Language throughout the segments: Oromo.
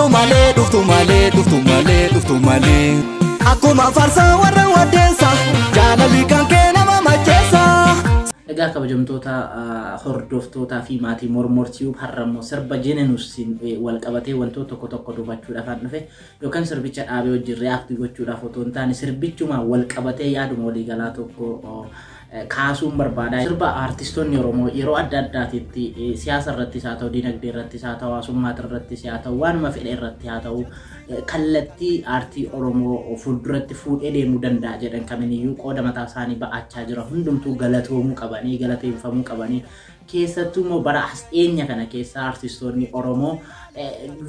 dhuftu malee akkuma farsa warra waddeessa jaalalli kan kee nama macheessa. Egaa kabajamtoota hordoftootaa fi maatii mormortiiwuu har'ammoo sirba Jeenenuusiin wal qabatee wantoota tokko tokko dubachuudhaaf aan dhufe yookaan sirbicha dhaabee wajjin reaaktii gochuudhaaf otoo hin taane sirbichuma wal qabatee yaaduma waliigalaa tokko kaasuun barbaada. Sirba artistoonni Oromoo yeroo adda addaatitti siyaasa irrattis haa ta'u, dinagdee irrattis haa ta'u, hawaasummaa irrattis haa ta'u, waanuma fedhe irratti haa ta'u kallattii aartii Oromoo fuulduratti fuudhee deemuu danda'a jedhan kamiiniyyuu qooda mataa isaanii ba'achaa jira. Hundumtuu galatoomuu qabanii, galateeffamuu qabanii. Keessattuu immoo bara dhiyeenya kana keessa artistoonni Oromoo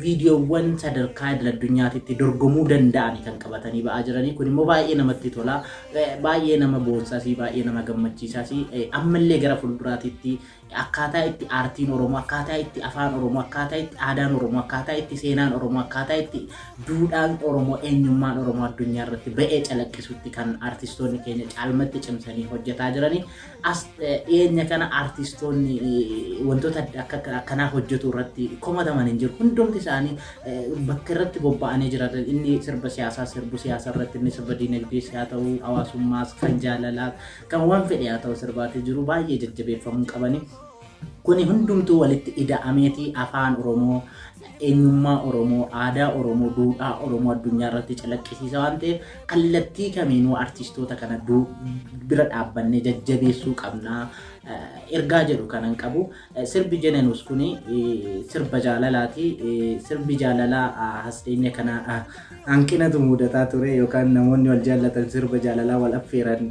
viidiyoowwan sadarkaa idil-addunyaatti dorgomuu danda'an kan qabatanii ba'aa jiranii. Kun immoo baay'ee namatti tola, baay'ee nama boonsaas, baay'ee nama gammachiisaas. Ammallee gara fuulduraatti akkaataa itti aartiin Oromoo, akkaataa itti afaan Oromoo, akkaataa itti aadaan Oromoo, akkaataa itti seenaan Oromoo, akkaataa itti duudhaan Oromoo, eenyummaan Oromoo addunyaa irratti ba'ee calaqqisutti kan artistoonni keenya caalmatti cimsanii hojjetaa jiranii. As dhiyeenya kana artistoonni wantoota akkanaa hojjetu irratti komataman hin jiru. Hundumti isaanii bakka irratti bobba'anii jiran. Inni sirba siyaasaa sirbu siyaasa irratti, inni sirba dinagdees haa ta'u, hawaasummaas, kan jaalalaa, kan waan fedhe haa ta'u sirbaatee jiru baay'ee jajjabeeffamuu qabanii. Kuni hundumtuu walitti ida'ameetii afaan Oromoo, eenyummaa Oromoo, aadaa Oromoo, duudhaa Oromoo addunyaa irratti calaqqisiisa waan ta'eef kallattii kamiinuu artistoota kana bira dhaabbannee jajjabeessuu qabna. Ergaa jedhu kanan qabu. Sirbi Jeenenuus kuni sirba jaalalaati. Sirbi jaalalaa hasdheenya kana hanqinatu mudataa ture yookaan namoonni wal jaallatan sirba jaalalaa wal affeeran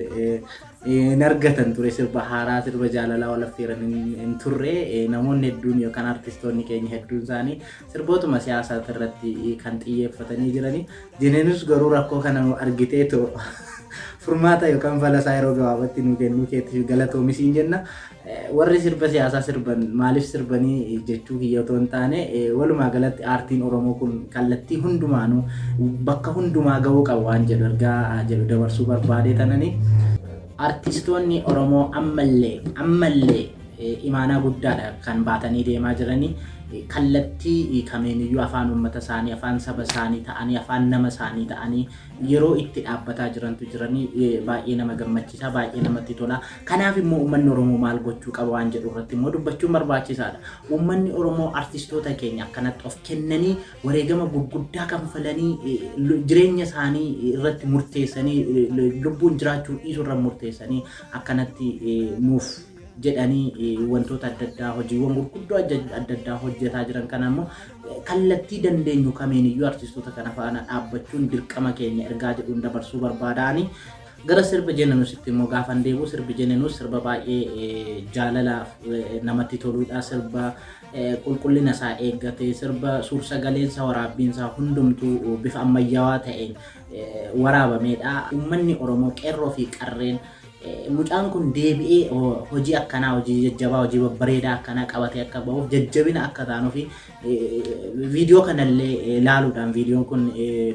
hin argatan ture. Sirba haaraa sirba jaalalaa wal affeeran hin turre. Namoonni hedduun yookaan artistoonni keenya hedduun isaanii sirbootuma siyaasaa irratti kan xiyyeeffatanii jiranii. Jeenenuus garuu rakkoo kana argiteetu furmaata yookaan falasaa yeroo gabaabatti nu kennuu keetiif galatoomiin jenna. Warri sirba siyaasaa sirban maaliif sirbanii jechuu hiyyatoo hin taane walumaa galatti aartiin Oromoo kun kallattii hundumaanuu bakka hundumaa gahuu qaba waan jedhu ergaa jedhu dabarsuu barbaade tananii. Artistoonni Oromoo ammallee imaanaa guddaadha kan baatanii deemaa jiranii. Kallattii kamiiniyyuu afaan uummata isaanii, afaan saba isaanii ta'anii, afaan nama isaanii ta'anii yeroo itti dhaabbataa jirantu jiranii baay'ee nama gammachiisa, baay'ee namatti tola. Kanaaf immoo uummanni Oromoo maal gochuu qaba waan jedhu irratti immoo dubbachuun barbaachisaadha. Uummanni Oromoo artistoota keenya akkanatti of kennanii wareegama gurguddaa kanfalanii jireenya isaanii irratti murteessanii lubbuun jiraachuu dhiisuu irra murteessanii akkanatti nuuf jedhanii wantoota adda addaa hojiiwwan gurguddoo adda addaa hojjetaa jiran. Kana immoo kallattii dandeenyu kamiiniyyuu artistoota kana faana dhaabbachuun dirqama keenya ergaa jedhuun dabarsuu barbaadaani. Gara sirba Jeenenuusitti immoo gaafa deebi'u sirbi Jeenenuus sirba baay'ee jaalalaaf namatti toludha. Sirba qulqullina isaa eeggate, sirba suur-sagaleensa waraabbiinsaa hundumtuu bifa ammayyaawaa ta'een waraabameedha. Uummanni Oromoo qeerroo fi qarreen mucaan kun deebi'ee hojii akkanaa, hojii jajjabaa, hojii babbareedaa akkanaa qabatee akka bahuuf jajjabina akka taanuu fi viidiyoo kanallee ilaaluudhaan viidiyoon kun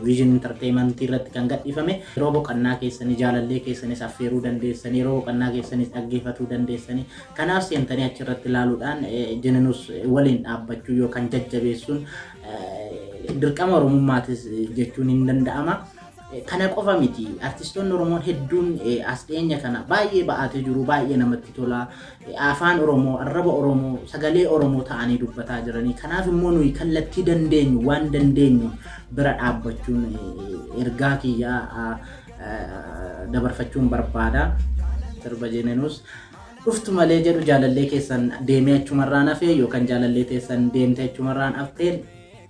Vision Entertainment irratti kan gadhiifame. Yeroo boqonnaa keessanii jaalallee keessanis affeeruu dandeessanii, yeroo boqonnaa keessanis dhaggeeffatuu dandeessanii. Kanaaf seentanii achirratti ilaaluudhaan Jeenenuus waliin dhaabbachuu yookaan jajjabeessuun dirqama Oromummaatis jechuun hin danda'ama. Kana qofa miti. Artistoonni Oromoo hedduun as dhiyeenya kana baay'ee ba'atee jiru, baay'ee namatti tola. Afaan Oromoo, arraba Oromoo, sagalee Oromoo ta'anii dubbataa jiranii. Kanaaf immoo nuyi kallattii dandeenyu waan dandeenyu bira dhaabbachuun ergaa kiyyaa dabarfachuun barbaada. Sirba Jeenenuus dhuftu malee jedhu jaalallee keessan deemee achumarraan hafee yookaan jaalallee keessan deemtee achumarraan hafteen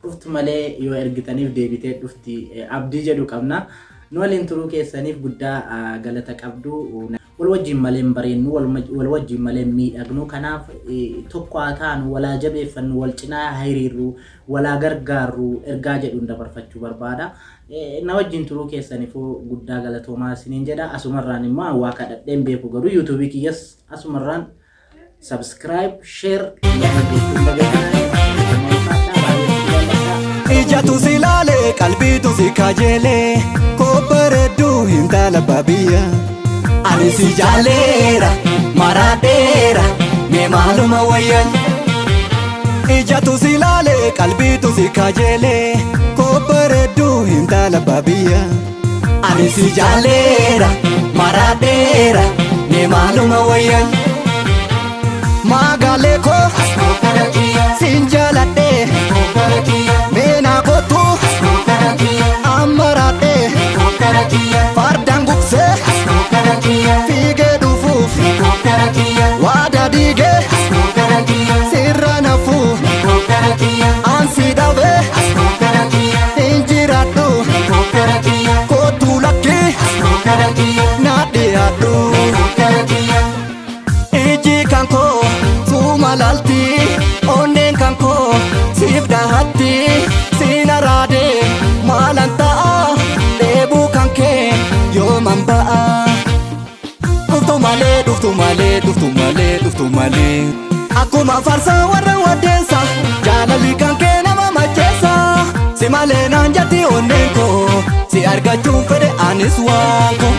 dhuftu malee yoo ergitaniif deebitee dhufti abdii jedhu qabna. Nu waliin turuu keessaniif guddaa galata qabdu. Wal wajjin malee bareennu, wal wajjin malee miidhagnu. Kanaaf tokko haa taanu, walaa jabeeffannu, wal cinaa hiriirru, walaa gargaarru ergaa jedhuun dabarfachuu barbaada. Na wajjin turuu keessaniifuu guddaa galatoomaa isiniin jedha. Asumarraan immoo waa kadhadheen beeku garuu YouTube kiyyas asumarraan subscribe, share ijatu silale qalbiitu si kajeele kobbareedduu intala baabiyya ani si jaaleera maraadheera mee maaluma wayyan ijatu silale qalbiitu si kajeelee koppareedduu intala baabiyyaa. Ani si jaaleera maraadheera nee maaluma wayya. Magaalee koo siin jaaladhee meenaa kootu ammaraadhee fardaan gugsee fiigee dhufuuf waadaa diigee sirra nafuu ansi dhabee hin jiraadhu kootu lakkii na dhiyaadhu. Iji kan koo suuma laalti onneen kan koo siif dhahatti siin araadee maalan ta'a dheebuu kan kee yooman ba'a. Dhuftu malee dhuftu malee dhuftu malee dhuftu malee akkuma farsaa warra waddeessa jaalalli kan kee nama macheessa. Si malee naan jatti onneen koo si argachuun fedhe anis waan koo